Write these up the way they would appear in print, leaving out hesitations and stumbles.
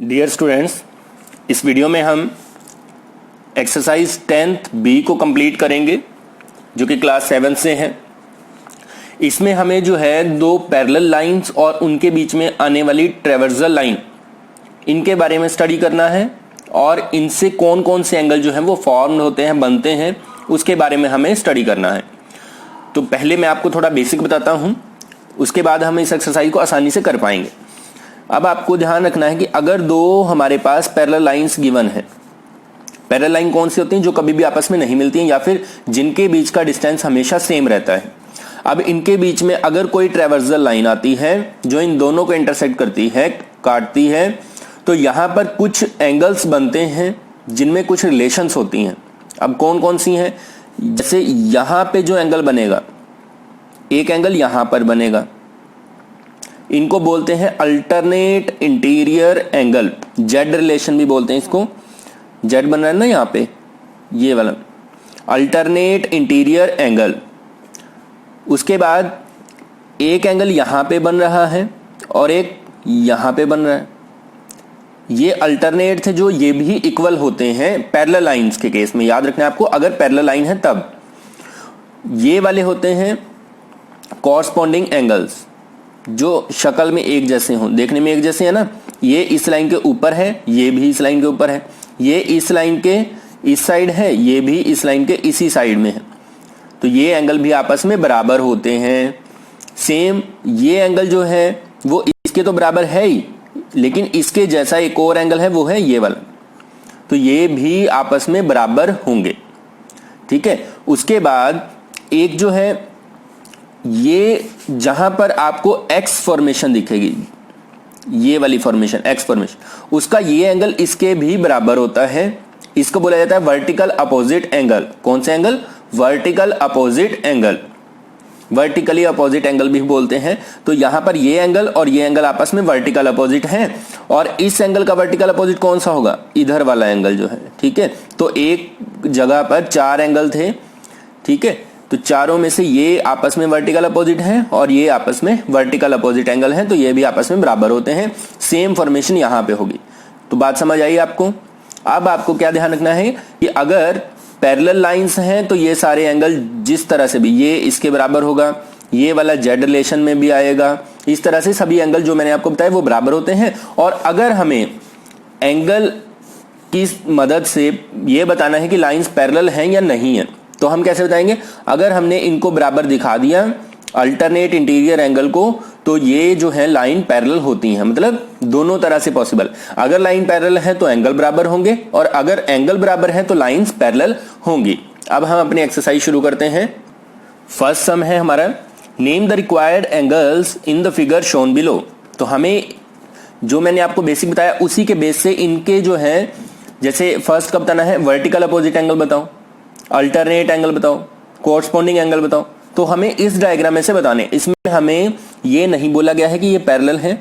Dear students, इस video में हम एक्सरसाइज 10th बी को कंप्लीट करेंगे जो कि क्लास 7 से है। इसमें हमें जो है दो पैरेलल लाइंस और उनके बीच में आने वाली ट्रेवर्सल लाइन, इनके बारे में स्टडी करना है और इनसे कौन कौन से एंगल जो है वो फॉर्म होते हैं, बनते हैं, उसके बारे में हमें स्टडी करना है। तो पहले मैं आपको थोड़ा बेसिक बताता हूं, उसके बाद हम इस एक्सरसाइज को आसानी से कर पाएंगे। अब आपको ध्यान रखना है कि अगर दो हमारे पास पैरेलल लाइंस गिवन है, पैरेलल लाइन कौन सी होती हैं? जो कभी भी आपस में नहीं मिलती हैं या फिर जिनके बीच का डिस्टेंस हमेशा सेम रहता है। अब इनके बीच में अगर कोई ट्रेवर्सल लाइन आती है जो इन दोनों को इंटरसेक्ट करती है, काटती है, तो यहां पर कुछ एंगल्स बनते हैं जिनमें कुछ रिलेशंस होती हैं। अब कौन कौन सी हैं? जैसे यहां पे जो एंगल बनेगा, एक एंगल यहां पर बनेगा, इनको बोलते हैं alternate interior angle, Z relation भी बोलते हैं इसको। जेड बन रहा है ना यहां पे, ये वाला अल्टरनेट इंटीरियर एंगल। उसके बाद एक एंगल यहां पे बन रहा है और एक यहां पे बन रहा है। ये अल्टरनेट थे जो ये भी इक्वल होते हैं पैरेलल लाइंस के केस में। याद रखना है आपको, अगर पैरेलल लाइन है तब। ये वाले होते हैं कॉरस्पॉन्डिंग एंगल्स जो शक्ल में एक जैसे हों, देखने में एक जैसे है ना। ये इस लाइन के ऊपर है, ये भी इस लाइन के ऊपर है, ये इस लाइन के इस साइड है, ये भी इस लाइन के इसी साइड में है, तो ये एंगल भी आपस में बराबर होते हैं। सेम ये एंगल जो है वो इसके तो बराबर है ही, लेकिन इसके जैसा एक और एंगल है, वो है ये वाला, तो ये भी आपस में बराबर होंगे। ठीक है। उसके बाद एक जो है, ये जहां पर आपको एक्स फॉर्मेशन दिखेगी, ये वाली फॉर्मेशन एक्स फॉर्मेशन, उसका ये एंगल इसके भी बराबर होता है। इसको बोला जाता है वर्टिकल अपोजिट एंगल। कौन सा angle? Vertical opposite angle, vertically opposite angle भी बोलते हैं। तो यहां पर ये एंगल और ये एंगल आपस में वर्टिकल अपोजिट हैं, और इस एंगल का वर्टिकल अपोजिट कौन सा होगा? इधर वाला एंगल जो है। ठीक है। तो एक जगह पर चार एंगल थे, ठीक है, तो चारों में से ये आपस में वर्टिकल अपोजिट हैं और ये आपस में वर्टिकल अपोजिट एंगल हैं, तो ये भी आपस में बराबर होते हैं। सेम फॉर्मेशन यहां पे होगी। तो बात समझ आई आपको? अब आपको क्या ध्यान रखना है कि अगर पैरेलल लाइंस हैं तो ये सारे एंगल जिस तरह से भी, ये इसके बराबर होगा, ये वाला जेड रिलेशन में भी आएगा, इस तरह से सभी एंगल जो मैंने आपको बताया वो बराबर होते हैं। और अगर हमें एंगल की मदद से ये बताना है कि लाइंस पैरेलल हैं या नहीं है, तो हम कैसे बताएंगे? अगर हमने इनको बराबर दिखा दिया अल्टरनेट इंटीरियर एंगल को, तो ये जो है लाइन पैरेलल होती हैं, मतलब दोनों तरह से पॉसिबल। अगर लाइन पैरेलल है तो एंगल बराबर होंगे, और अगर एंगल बराबर है तो लाइंस पैरेलल होंगी। अब हम अपनी एक्सरसाइज शुरू करते हैं। फर्स्ट सम है हमारा, name the required angles in the figure shown below. तो हमें जो मैंने आपको बेसिक बताया उसी के बेस से इनके जो है, जैसे फर्स्ट का बताना है वर्टिकल अपोजिट एंगल बताओ, अल्टरनेट एंगल बताओ, कोरस्पॉन्डिंग एंगल बताओ। तो हमें इस डायग्राम में से बताने। इसमें हमें ये नहीं बोला गया है कि ये पैरेलल है,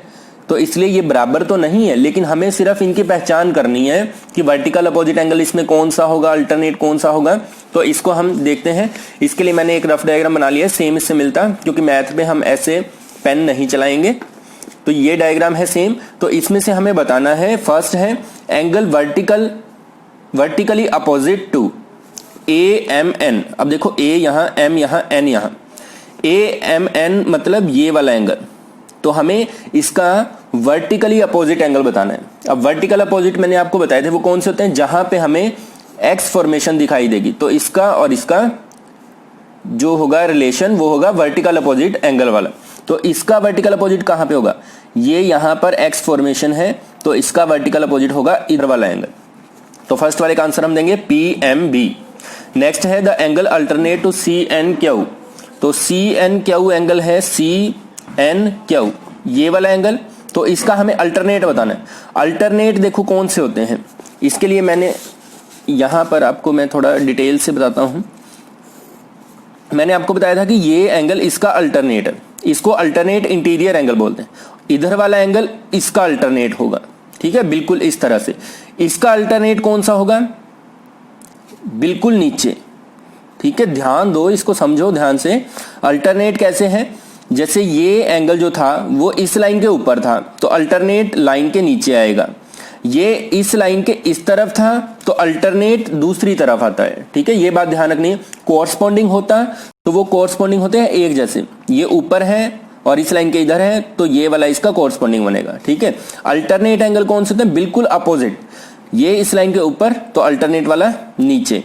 तो इसलिए ये बराबर तो नहीं है, लेकिन हमें सिर्फ इनकी पहचान करनी है कि वर्टिकल अपोजिट एंगल इसमें कौन सा होगा, अल्टरनेट कौन सा होगा। तो इसको हम देखते हैं। इसके लिए मैंने एक रफ डायग्राम बना लिया है, सेम इससे मिलता, क्योंकि मैथ में हम ऐसे पेन नहीं चलाएंगे। तो ये डायग्राम है सेम। तो इसमें से हमें बताना है, फर्स्ट है angle vertically opposite to AMN। अब देखो A यहां, M यहां, N यहां, AMN मतलब ये वाला एंगल। तो हमें इसका वर्टिकली अपोजिट एंगल बताना है। अब वर्टिकल अपोजिट मैंने आपको बताए थे वो कौन से होते हैं? जहां पे हमें एक्स फॉर्मेशन दिखाई देगी, तो इसका और इसका जो होगा रिलेशन वो होगा वर्टिकल अपोजिट एंगल वाला। तो इसका वर्टिकल अपोजिट कहां पे होगा? ये यहां पर एक्स फॉर्मेशन है, तो इसका वर्टिकल अपोजिट होगा इधर वाला एंगल। तो फर्स्ट वाले का आंसर हम देंगे PMB। नेक्स्ट है the angle alternate to CNQ। तो CNQ एंगल है CNQ, ये वाला एंगल। तो इसका हमें अल्टरनेट बताना है। अल्टरनेट देखो कौन से होते हैं, इसके लिए मैंने यहां पर आपको मैं थोड़ा डिटेल से बताता हूं। मैंने आपको बताया था कि ये एंगल इसका अल्टरनेट है, इसको अल्टरनेट इंटीरियर एंगल बोलते हैं। इधर वाला एंगल इसका अल्टरनेट होगा। ठीक है, बिल्कुल इस तरह से। इसका अल्टरनेट कौन सा होगा? बिल्कुल नीचे। ठीक है, ध्यान दो, इसको समझो ध्यान से। अल्टरनेट कैसे है? जैसे ये एंगल जो था वो इस लाइन के ऊपर था, तो अल्टरनेट लाइन के नीचे आएगा। ये इस लाइन के इस तरफ था तो अल्टरनेट दूसरी तरफ आता है, ठीक है, ये बात ध्यान रखनी है। कोरस्पॉन्डिंग होता तो वो कोरस्पॉन्डिंग होते हैं एक जैसे, ये ऊपर है और इस लाइन के इधर है तो ये वाला इसका कोरस्पॉन्डिंग बनेगा, ठीक है। अल्टरनेट एंगल कौन से होते हैं, बिल्कुल अपोजिट, ये इस लाइन के ऊपर तो अल्टरनेट वाला नीचे,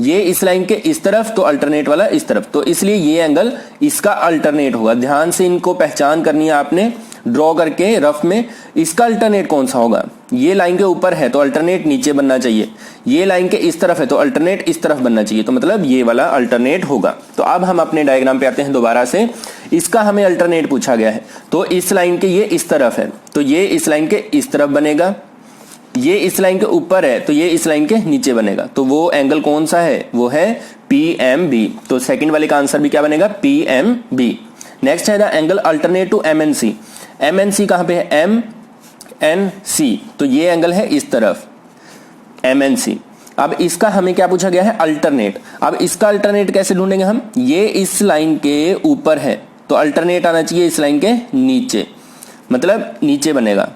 ये इस लाइन के इस तरफ तो अल्टरनेट वाला इस तरफ, तो इसलिए ये एंगल इसका अल्टरनेट होगा। ध्यान से इनको पहचान करनी है आपने ड्रॉ करके रफ में। इसका अल्टरनेट कौन सा होगा, ये लाइन के ऊपर है तो अल्टरनेट नीचे बनना चाहिए, ये लाइन के इस तरफ है तो अल्टरनेट इस तरफ बनना चाहिए, तो मतलब ये वाला अल्टरनेट होगा। तो अब हम अपने डायग्राम पे आते हैं दोबारा से। इसका हमें अल्टरनेट पूछा गया है, तो इस लाइन के ये इस तरफ है तो ये इस लाइन के इस तरफ बनेगा, ये इस लाइन के ऊपर है तो ये इस लाइन के नीचे बनेगा, तो वो एंगल कौन सा है, वो है PMB। तो सेकंड वाले का आंसर भी क्या बनेगा, PMB। नेक्स्ट है the angle alternate to MNC। MNC कहां पे है, MNC, तो ये एंगल है इस तरफ MNC। अब इसका हमें क्या पूछा गया है, अल्टरनेट। अब इसका अल्टरनेट कैसे ढूंढेंगे हम, ये इस लाइन के ऊपर है तो अल्टरनेट आना चाहिए इस लाइन के नीचे, मतलब नीचे बनेगा।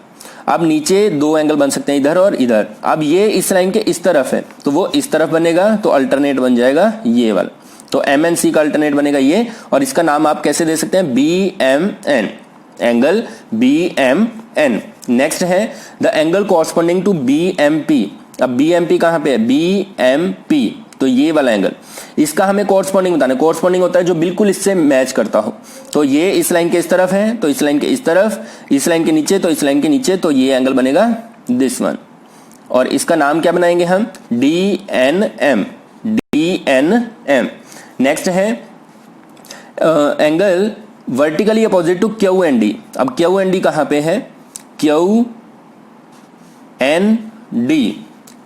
अब नीचे दो एंगल बन सकते हैं, इधर और इधर। अब ये इस लाइन के इस तरफ है तो वो इस तरफ बनेगा, तो अल्टरनेट बन जाएगा ये वाला, तो MNC का अल्टरनेट बनेगा ये, और इसका नाम आप कैसे दे सकते हैं, BMN, एंगल BMN। नेक्स्ट है the angle corresponding to BMP। अब BMP कहां पे है, BMP, तो ये वाला एंगल, इसका हमें कॉरस्पॉन्डिंग बताना है। कॉरस्पॉन्डिंग होता है जो बिल्कुल इससे मैच करता हो, तो ये इस लाइन के इस तरफ है तो इस लाइन के इस तरफ, इस लाइन के नीचे तो इस लाइन के नीचे, तो ये एंगल बनेगा दिस वन, और इसका नाम क्या बनाएंगे हम, DNM, DNM। नेक्स्ट है angle vertically opposite to QND। अब QND कहां पे है, QND,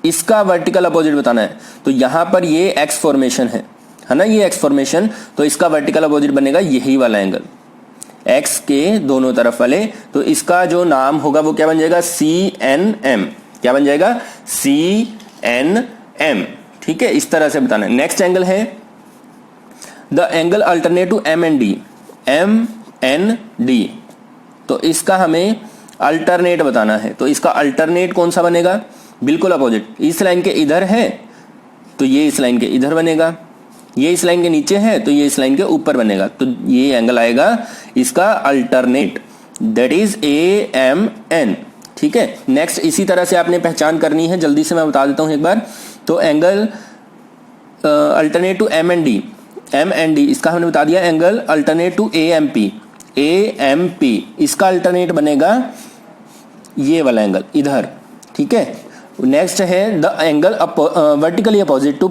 इसका वर्टिकल अपोजिट बताना है, तो यहां पर ये X फॉर्मेशन है ना, ये X फॉर्मेशन, तो इसका वर्टिकल अपोजिट बनेगा यही वाला एंगल, X के दोनों तरफ वाले, तो इसका जो नाम होगा वो क्या बन जाएगा, CNM। क्या बन जाएगा, CNM, ठीक है, इस तरह से बताना है। नेक्स्ट एंगल है the angle alternate to MND, MND, तो इसका हमें अल्टरनेट बताना है, तो इसका अल्टरनेट कौन सा बनेगा, बिल्कुल अपोजिट, इस लाइन के इधर है तो ये इस लाइन के इधर बनेगा, ये इस लाइन के नीचे है तो ये इस लाइन के ऊपर बनेगा, तो ये एंगल आएगा इसका अल्टरनेट, दैट इज AMN, ठीक है। नेक्स्ट इसी तरह से आपने पहचान करनी है, जल्दी से मैं बता देता हूं एक बार। तो एंगल अल्टरनेट टू MND, इसका हमने बता दिया एंगल अल्टरनेट टू AMP, इसका अल्टरनेट बनेगा ये वाला एंगल इधर, ठीक है। नेक्स्ट है the angle vertically opposite to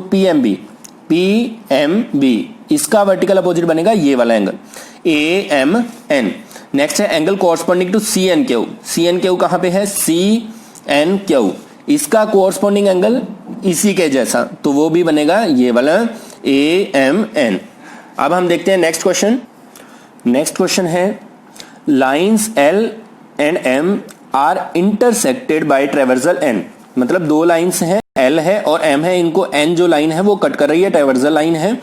PMB, इसका वर्टिकल अपोजिट बनेगा ये वाला एंगल AMN। नेक्स्ट है एंगल कॉरस्पॉन्डिंग टू CNQ कहां पे है, CNQ, इसका कोरस्पॉन्डिंग एंगल इसी के जैसा, तो वो भी बनेगा ये वाला AMN। अब हम देखते हैं नेक्स्ट क्वेश्चन। नेक्स्ट क्वेश्चन है lines L and M are intersected by traversal N, मतलब दो लाइंस हैं, L है और M है, इनको N जो लाइन है वो कट कर रही है, ट्रेवर्सल लाइन है।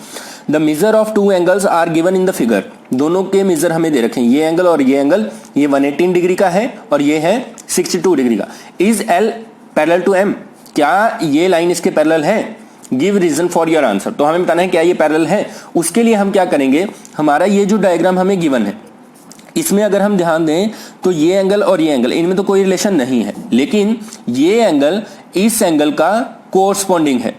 The measure of two angles are given in the figure, दोनों के मेजर हमें दे रखे हैं, ये एंगल और ये एंगल, ये 118 डिग्री का है और ये है 62 डिग्री का। Is L parallel to M, क्या ये लाइन इसके पैरेलल है, give reason for your answer. तो हमें बताना है क्या ये पैरेलल है, उसके लिए हम क्या करेंगे, हमारा ये जो डायग्राम हमें गिवन है इसमें अगर हम ध्यान दें तो ये एंगल और ये एंगल, इनमें तो कोई रिलेशन नहीं है, लेकिन ये एंगल इस एंगल का कोरस्पॉन्डिंग है,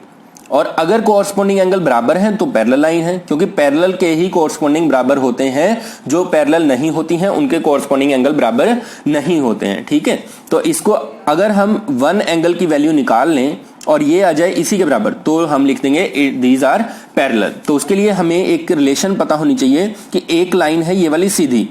और अगर कोरस्पॉन्डिंग एंगल बराबर हैं तो पैरेलल लाइन है, क्योंकि पैरेलल के ही कोरस्पॉन्डिंग बराबर होते हैं, जो पैरेलल नहीं होती हैं उनके कोरस्पॉन्डिंग एंगल बराबर नहीं होते हैं, ठीक है। तो इसको अगर हम वन एंगल की वैल्यू निकाल लें और ये आ जाए इसी के बराबर, तो हम लिख देंगे दीज आर पैरेलल। तो उसके लिए हमें एक रिलेशन पता होनी चाहिए कि एक लाइन है ये वाली सीधी,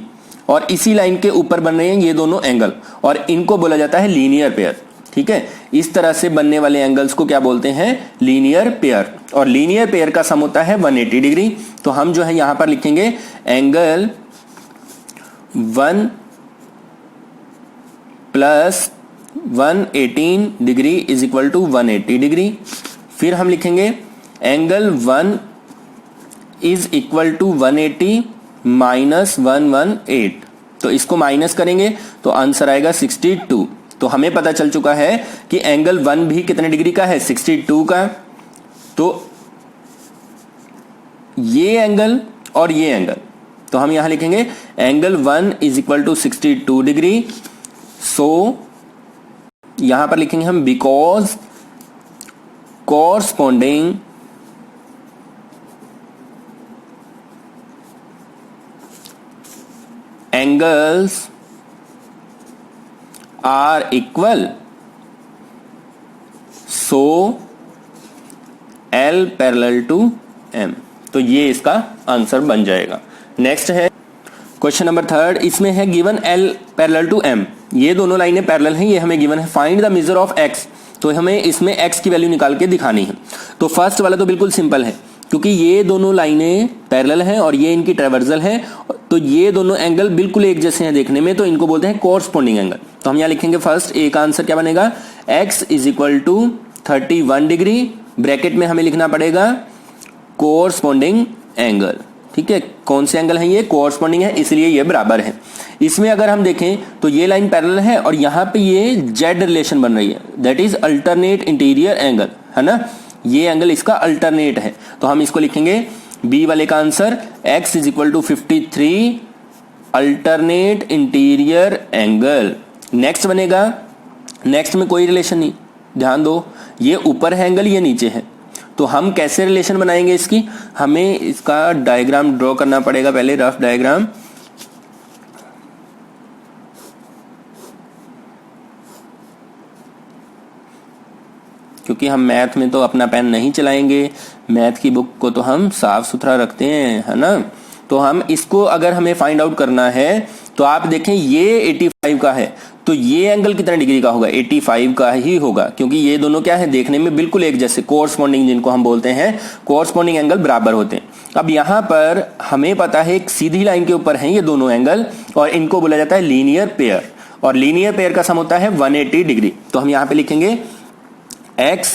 और इसी लाइन के ऊपर बन रहे हैं ये दोनों एंगल, और इनको बोला जाता है लीनियर पेयर, ठीक है। इस तरह से बनने वाले एंगल्स को क्या बोलते हैं, लीनियर पेयर, और लीनियर पेयर का सम होता है 180 डिग्री। तो हम जो है यहां पर लिखेंगे angle 1 plus 118 degree is equal to 180 degree. फिर हम लिखेंगे angle 1 is equal to 180 minus 118, तो इसको माइनस करेंगे तो आंसर आएगा 62। तो हमें पता चल चुका है कि एंगल 1 भी कितने डिग्री का है, 62 का। तो ये एंगल और ये एंगल, तो हम यहां लिखेंगे angle 1 is equal to 62 degree. So यहां पर लिखेंगे हम because corresponding angles are equal, so L parallel to M। तो ये इसका आंसर बन जाएगा। नेक्स्ट है क्वेश्चन नंबर 3, इसमें है given L parallel to M, ये दोनों लाइनें पैरेलल हैं, ये हमें गिवन है। Find the measure of x, तो हमें इसमें x की वैल्यू निकाल के दिखानी है। तो फर्स्ट वाला तो बिल्कुल सिंपल है, क्योंकि ये दोनों लाइनें पैरेलल हैं और ये इनकी ट्रावर्सल है, तो ये दोनों एंगल बिल्कुल एक जैसे हैं देखने में, तो इनको बोलते हैं कोरस्पॉन्डिंग एंगल। तो हम यहां लिखेंगे फर्स्ट ए का आंसर क्या बनेगा, x is equal to 31 degree, bracket में हमें लिखना पड़ेगा कोरस्पॉन्डिंग एंगल। ठीक है, कौन से एंगल है ये, कोरस्पॉन्डिंग है, इसलिए ये बराबर है। इसमें अगर हम देखें तो ये लाइन पैरेलल है और यहां पे ये जेड रिलेशन बन रही है, that is alternate interior angle, है ना, ये एंगल इसका अल्टरनेट है। तो हम इसको लिखेंगे बी वाले का answer x is equal to 53 alternate interior angle. Next बनेगा, नेक्स्ट में कोई रिलेशन नहीं, ध्यान दो, ये ऊपर है एंगल, ये नीचे है, तो हम कैसे रिलेशन बनाएंगे इसकी, हमें इसका डायग्राम ड्रॉ करना पड़ेगा पहले, रफ डायग्राम। क्योंकि हम मैथ में तो अपना पेन नहीं चलाएंगे, मैथ की बुक को तो हम साफ सुथरा रखते हैं, है ना। तो हम इसको अगर हमें फाइंड आउट करना है तो आप देखें ये 85 का है, तो ये एंगल कितने डिग्री का होगा, 85 का ही होगा, क्योंकि ये दोनों क्या है देखने में बिल्कुल एक जैसे, कोरस्पॉन्डिंग जिनको हम बोलते हैं, कोरस्पॉन्डिंग एंगल बराबर होते हैं। अब यहां पर हमें पता है एक सीधी लाइन के ऊपर हैं ये दोनों एंगल और इनको बोला जाता है लीनियर पेयर, और लीनियर पेयर का सम होता है 180 डिग्री। तो हम यहां पर लिखेंगे x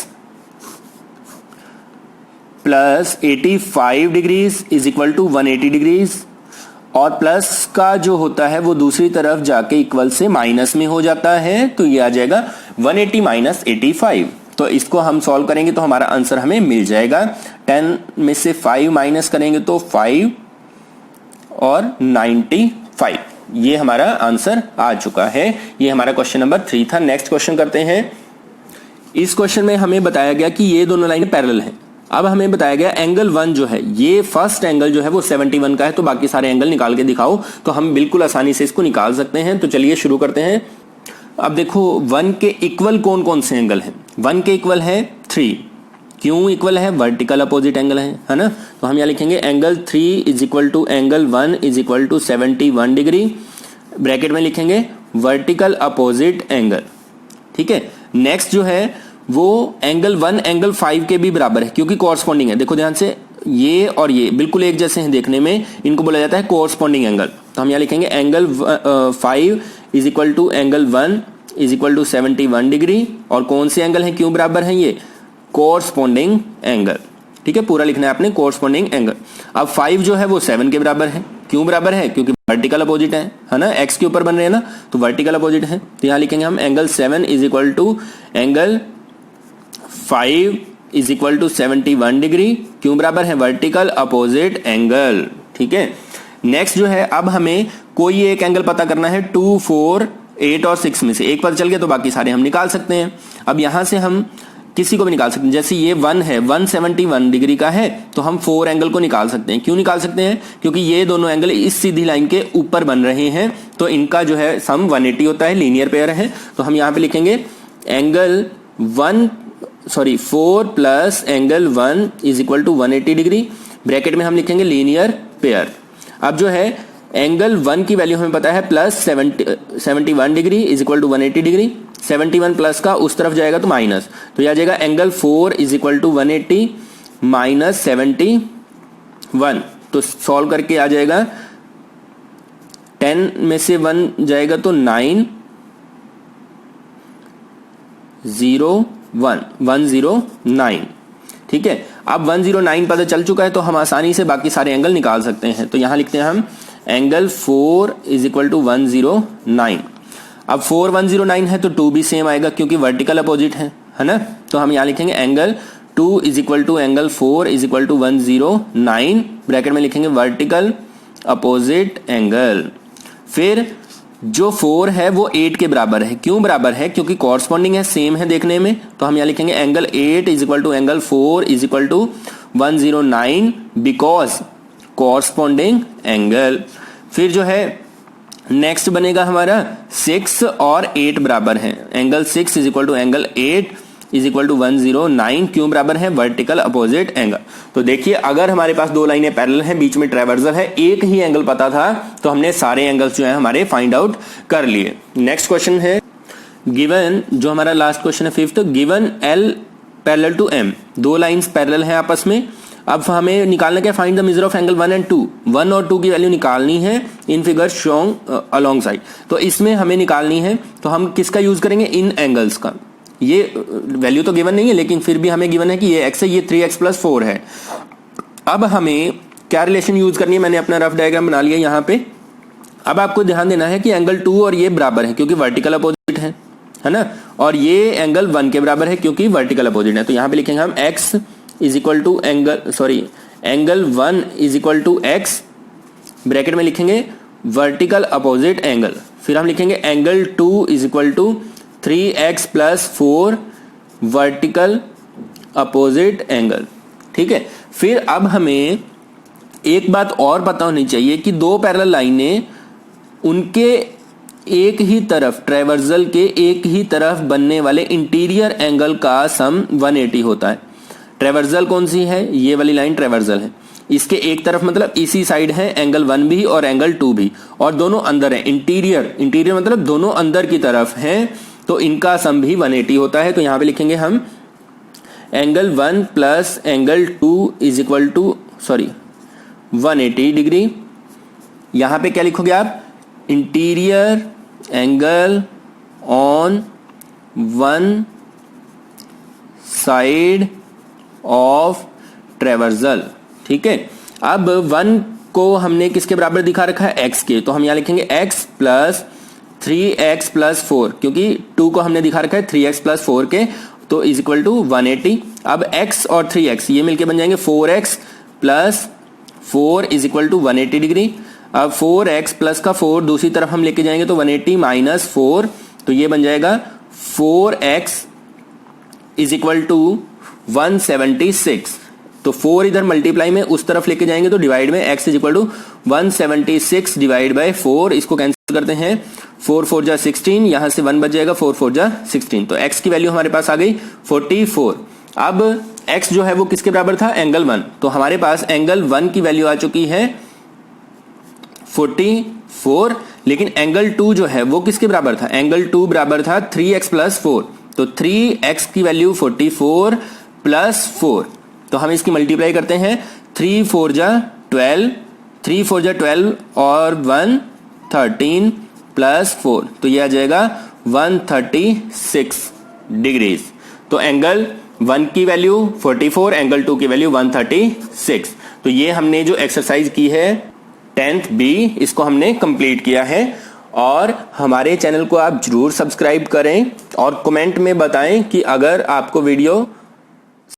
plus 85 degrees is equal to 180 degrees, और प्लस का जो होता है वो दूसरी तरफ जाके इक्वल से माइनस में हो जाता है, तो ये आ जाएगा 180 माइनस 85। तो इसको हम सॉल्व करेंगे तो हमारा आंसर हमें मिल जाएगा, 10 में से 5 माइनस करेंगे तो 5 और 95, ये हमारा आंसर आ चुका है। ये हमारा क्वेश्चन नंबर 3 था। नेक्स्ट क्वेश्चन करते हैं। इस क्वेश्चन में हमें बताया गया कि ये दोनों लाइनें पैरेलल हैं। अब हमें बताया गया एंगल 1 जो है, ये फर्स्ट एंगल जो है वो 71 का है, तो बाकी सारे एंगल निकाल के दिखाओ, तो हम बिल्कुल आसानी से इसको निकाल सकते हैं। तो चलिए शुरू करते हैं। अब देखो 1 के इक्वल कौन कौन से एंगल हैं, 1 के इक्वल है 3, क्यों इक्वल है, वर्टिकल अपोजिट एंगल है ना। तो हम यहाँ लिखेंगे angle 3 is equal to angle 1 is equal to 71 degree, bracket में लिखेंगे वर्टिकल अपोजिट एंगल। ठीक है, नेक्स्ट जो है वो एंगल 1 एंगल 5 के भी बराबर है, क्योंकि कोरस्पॉन्डिंग है। देखो ध्यान से, ये और ये बिल्कुल एक जैसे हैं देखने में, इनको बोला जाता है कोरस्पॉन्डिंग एंगल। तो हम यहाँ लिखेंगे angle 5 is equal to angle 1 is equal to 71 degree, और कौन से एंगल हैं, क्यों बराबर हैं, ये कोरस्पॉन्डिंग एंगल। ठीक है, पूरा लिखना है आपने कोरस्पॉन्डिंग एंगल। अब 5 जो है वो 7 के बराबर है, क्यों बराबर है, क्योंकि वर्टिकल अपोजिट है ना, एक्स के ऊपर बन रहे हैं ना, तो वर्टिकल अपोजिट है। तो यहाँ लिखेंगे हम angle 7 is equal to angle 5 is equal to 71 degree, क्यों बराबर है, वर्टिकल अपोजिट एंगल। ठीक है, नेक्स्ट जो है, अब हमें कोई एक एंगल पता करना है, 2, 4, 8 और 6 में से एक पता चल गया तो बाकी सारे हम निकाल सकते हैं। अब यहां से हम किसी को भी निकाल सकते हैं, जैसे ये 1 है, 171 डिग्री का है, तो हम 4 एंगल को निकाल सकते हैं। क्यों निकाल सकते हैं, क्योंकि ये दोनों एंगल इस सीधी लाइन के ऊपर बन रहे हैं, तो इनका जो है सम 180 होता है, लीनियर पेयर है। तो हम यहाँ पे लिखेंगे angle 4 plus angle 1 is equal to 180 degree, bracket में हम लिखेंगे लीनियर पेयर। अब जो है एंगल 1 की वैल्यू हमें पता है plus 71 degree is equal to 180 degree, 71 plus का उस तरफ जाएगा तो माइनस, तो यह आ जाएगा angle 4 is equal to 180 minus 71। तो सॉल्व करके आ जाएगा, 10 में से 1 जाएगा तो 9, 0, 1, 109। ठीक है, अब 109 पता चल चुका है, तो हम आसानी से बाकी सारे एंगल निकाल सकते हैं। तो यहां लिखते हैं हम एंगल 4 इज इक्वल टू 109। अब 4109 है तो 2 भी सेम आएगा क्योंकि वर्टिकल अपोजिट है ना। तो हम यहाँ लिखेंगे angle 2 is equal to angle 4 is equal to 109, bracket में लिखेंगे वर्टिकल अपोजिट एंगल। फिर जो 4 है वो 8 के बराबर है। क्यों बराबर है? क्योंकि कॉरस्पॉन्डिंग है, सेम है देखने में। तो हम यहाँ लिखेंगे angle 8 is equal to angle 4 is equal to 109 because corresponding angle. फिर जो है नेक्स्ट बनेगा हमारा 6 और 8 बराबर है। Angle 6 is equal to angle 8 is equal to 109। क्यों बराबर है? Vertical opposite angle. तो देखिए अगर हमारे पास दो लाइनें पैरेलल हैं, बीच में ट्रावर्सल है, एक ही एंगल पता था तो हमने सारे एंगल्स जो है हमारे फाइंड आउट कर लिए। नेक्स्ट क्वेश्चन है गिवन, जो हमारा लास्ट क्वेश्चन है 5th, given L parallel to M, दो लाइंस पैरेलल हैं आपस में। अब हमें निकालना क्या? Find the measure of angle 1 and 2। 1 और 2 की वैल्यू निकालनी है in figure shown along side. तो इसमें हमें निकालनी है तो हम किसका यूज करेंगे? इन एंगल्स का। ये वैल्यू तो गिवन नहीं है लेकिन फिर भी हमें गिवन है कि ये x है, ये 3x + 4 है। अब हमें क्या रिलेशन यूज करनी है? मैंने अपना रफ डायग्राम बना लिया यहाँ पे। अब आपको ध्यान देना है कि एंगल 2 और ये बराबर है क्योंकि वर्टिकल अपोजिट है ना, और ये एंगल 1 के बराबर है क्योंकि वर्टिकल अपोजिट है। तो यहाँ पे लिखेंगे हम x is equal to angle 1 is equal to x, bracket में लिखेंगे वर्टिकल अपोजिट एंगल। फिर हम लिखेंगे angle 2 is equal to 3x + 4 vertical opposite angle. ठीक है। फिर अब हमें एक बात और पता होनी चाहिए कि दो पैरेलल लाइनें, उनके एक ही तरफ, ट्रावर्सल के एक ही तरफ बनने वाले इंटीरियर एंगल का सम 180 होता है। ट्रावर्सल कौन सी है? ये वाली लाइन ट्रावर्सल है। इसके एक तरफ मतलब इसी साइड है एंगल 1 भी और एंगल 2 भी, और दोनों अंदर है। इंटीरियर मतलब दोनों अंदर की तरफ हैं, तो इनका सम भी 180 होता है। तो यहां पे लिखेंगे हम angle 1 plus angle 2 is equal to 180 degree. यहां पे क्या लिखोगे आप? Interior angle on one side of traversal. ठीक है। अब 1 को हमने किसके बराबर दिखा रखा है? x के। तो हम यहां लिखेंगे x + 3x + 4, क्योंकि 2 को हमने दिखा रखा है 3x + 4 के, तो इज इक्वल टू 180। अब x और 3x ये मिलके बन जाएंगे 4x + 4 is equal to 180 degree. अब 4x प्लस का 4 दूसरी तरफ हम लेके जाएंगे तो 180 - 4, तो ये बन जाएगा 4x इज इक्वल टू 176। तो 4 इधर मल्टीप्लाई में उस तरफ लेके जाएंगे तो डिवाइड में x is equal to 176 divide by 4। इसको कैंसिल करते हैं, 4 4 जा 16, यहां से 1 बच जाएगा, 4 4 जा 16। तो x की वैल्यू हमारे पास आ गई 44। अब x जो है वो किसके बराबर था? एंगल 1। तो हमारे पास एंगल 1 की वैल्यू आ चुकी है 44, लेकिन एंगल 2 जो है वो किसके बराबर था? एंगल 2 बराबर था 3x + 4। तो 3x की वैल्यू 44 + 4, तो हम इसकी मल्टीप्लाई करते हैं, 3 4 जा 12, 3 4 जा 12 और 1 13 + 4, तो ये आ जाएगा 136 डिग्रीज। तो एंगल 1 की वैल्यू 44, एंगल 2 की वैल्यू 136। तो ये हमने जो एक्सरसाइज की है 10th B, इसको हमने कंप्लीट किया है। और हमारे चैनल को आप जरूर सब्सक्राइब करें और कमेंट में बताएं कि अगर आपको वीडियो